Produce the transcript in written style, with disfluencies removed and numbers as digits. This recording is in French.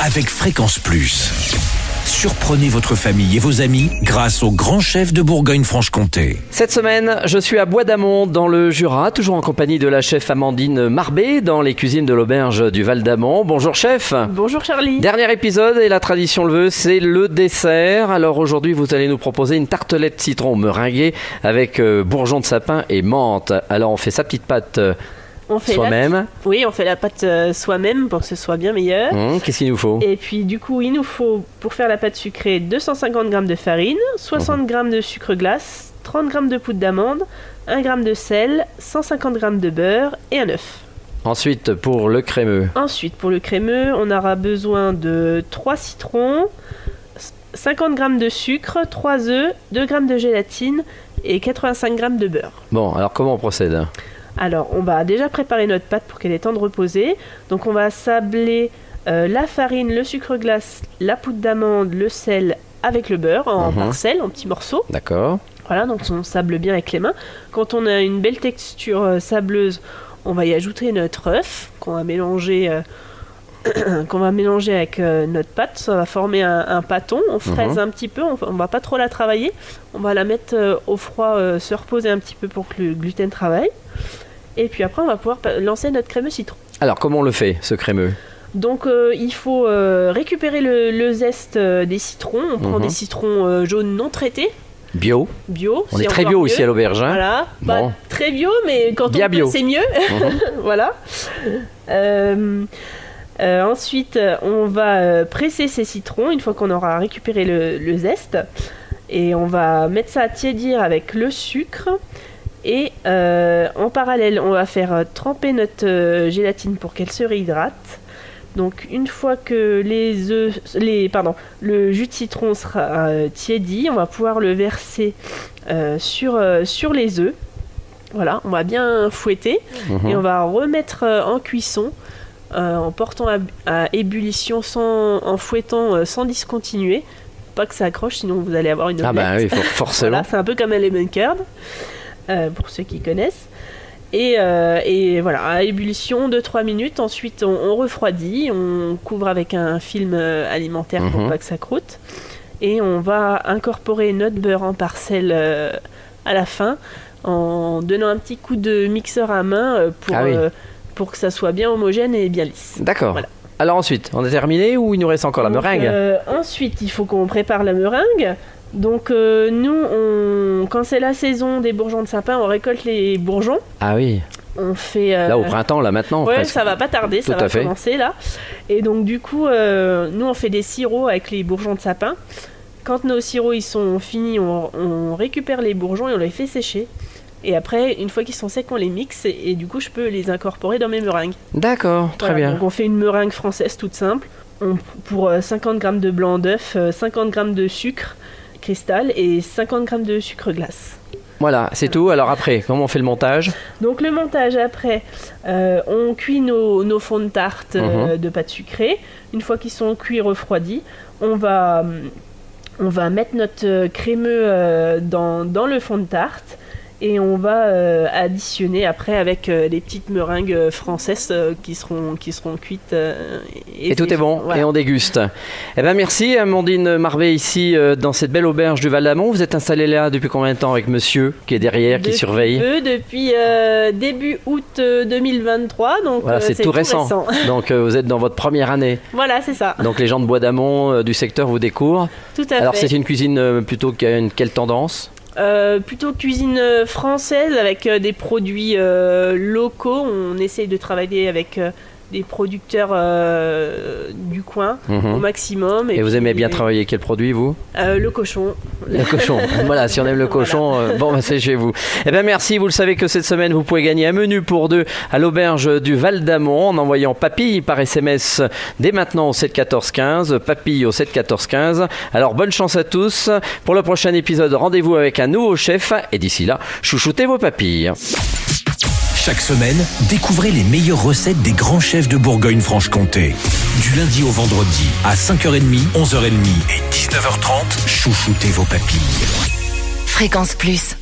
avec Fréquence Plus. Surprenez votre famille et vos amis grâce au grand chef de Bourgogne-Franche-Comté. Cette semaine, je suis à Bois d'Amont, dans le Jura, toujours en compagnie de la chef Amandine Marbé, dans les cuisines de l'auberge du Val d'Amont. Bonjour chef. Bonjour Charlie. Dernier épisode, et la tradition le veut, c'est le dessert. Alors aujourd'hui, vous allez nous proposer une tartelette citron meringuée avec bourgeons de sapin et menthe. Alors on fait sa petite pâte soi-même. Oui, on fait la pâte soi-même pour que ce soit bien meilleur. Qu'est-ce qu'il nous faut ? Et puis du coup, il nous faut, pour faire la pâte sucrée, 250 g de farine, 60 g de sucre glace, 30 g de poudre d'amande, 1 g de sel, 150 g de beurre et un œuf. Ensuite, pour le crémeux. On aura besoin de 3 citrons, 50 g de sucre, 3 œufs, 2 g de gélatine et 85 g de beurre. Bon, alors comment on procède ? Alors, on va déjà préparer notre pâte pour qu'elle ait le temps de reposer. Donc, on va sabler la farine, le sucre glace, la poudre d'amande, le sel avec le beurre en parcelles, en petits morceaux. D'accord. Voilà, donc on sable bien avec les mains. Quand on a une belle texture sableuse, on va y ajouter notre œuf qu'on va mélanger avec notre pâte. Ça va former un pâton. On fraise un petit peu, on va pas trop la travailler. On va la mettre au froid, se reposer un petit peu pour que le gluten travaille. Et puis après, on va pouvoir lancer notre crémeux citron. Alors, comment on le fait, ce crémeux ? Donc, il faut récupérer le zeste des citrons. On prend des citrons jaunes non traités. Bio. On est très bio mieux. Ici à l'auberge. Hein. Voilà. Bon. Pas très bio, mais quand bien on peut, bio. c'est mieux. Voilà. Ensuite, on va presser ces citrons une fois qu'on aura récupéré le zeste. Et on va mettre ça à tiédir avec le sucre. Et en parallèle, on va faire tremper notre gélatine pour qu'elle se réhydrate. Donc une fois que le jus de citron sera tiédi, on va pouvoir le verser sur les œufs. Voilà, on va bien fouetter et on va remettre en cuisson en portant à ébullition en fouettant sans discontinuer. Pas que ça accroche, sinon vous allez avoir une omelette. Ah bah oui, forcément. Voilà, c'est un peu comme un lemon curd. Pour ceux qui connaissent. Et voilà, à ébullition 2-3 minutes. Ensuite, on refroidit, on couvre avec un film alimentaire pour pas que ça croûte. Et on va incorporer notre beurre en parcelles à la fin en donnant un petit coup de mixeur à main pour que ça soit bien homogène et bien lisse. D'accord. Voilà. Alors ensuite, on a terminé ou il nous reste encore la meringue ? Ensuite, il faut qu'on prépare la meringue. Donc nous, quand c'est la saison des bourgeons de sapin, on récolte les bourgeons. Ah oui. On fait là au printemps, là maintenant. Ouais, presque. ça va pas tarder, ça va commencer là. Et donc du coup, nous on fait des sirops avec les bourgeons de sapin. Quand nos sirops ils sont finis, on récupère les bourgeons et on les fait sécher. Et après, une fois qu'ils sont secs, on les mixe et du coup, je peux les incorporer dans mes meringues. D'accord, très bien. Donc on fait une meringue française toute simple. Pour 50 g de blanc d'œuf, 50 g de sucre cristal et 50 g de sucre glace. Voilà, c'est tout. Alors après, comment on fait le montage ? Donc le montage après, on cuit nos fonds de tarte de pâte sucrée. Une fois qu'ils sont cuits et refroidis, on va mettre notre crémeux dans le fond de tarte. Et on va additionner après avec les petites meringues françaises qui seront cuites. Et tout est bon, voilà. Et on déguste. Eh ben merci Amandine Marbé ici dans cette belle auberge du Val d'Amont. Vous êtes installée là depuis combien de temps avec monsieur qui est derrière, qui surveille ? Depuis début août 2023, donc voilà, c'est tout récent. Donc vous êtes dans votre première année. Voilà, c'est ça. Donc les gens de Bois d'Amont du secteur vous découvrent. Tout à fait. Alors c'est une cuisine plutôt qui a quelle tendance ? Plutôt cuisine française avec des produits locaux. On essaye de travailler avec des producteurs du coin au maximum. Et vous aimez bien travailler quel produit, vous ? Le cochon. Le cochon. Voilà, si on aime le cochon, c'est chez vous. Eh bien, merci. Vous le savez que cette semaine, vous pouvez gagner un menu pour deux à l'auberge du Val d'Amont en envoyant papille par SMS dès maintenant au 7 14 15. Papille au 7 14 15. Alors, bonne chance à tous. Pour le prochain épisode, rendez-vous avec un nouveau chef. Et d'ici là, chouchoutez vos papilles. Chaque semaine, découvrez les meilleures recettes des grands chefs de Bourgogne-Franche-Comté. Du lundi au vendredi, à 5h30, 11h30 et 19h30, chouchoutez vos papilles. Fréquence Plus.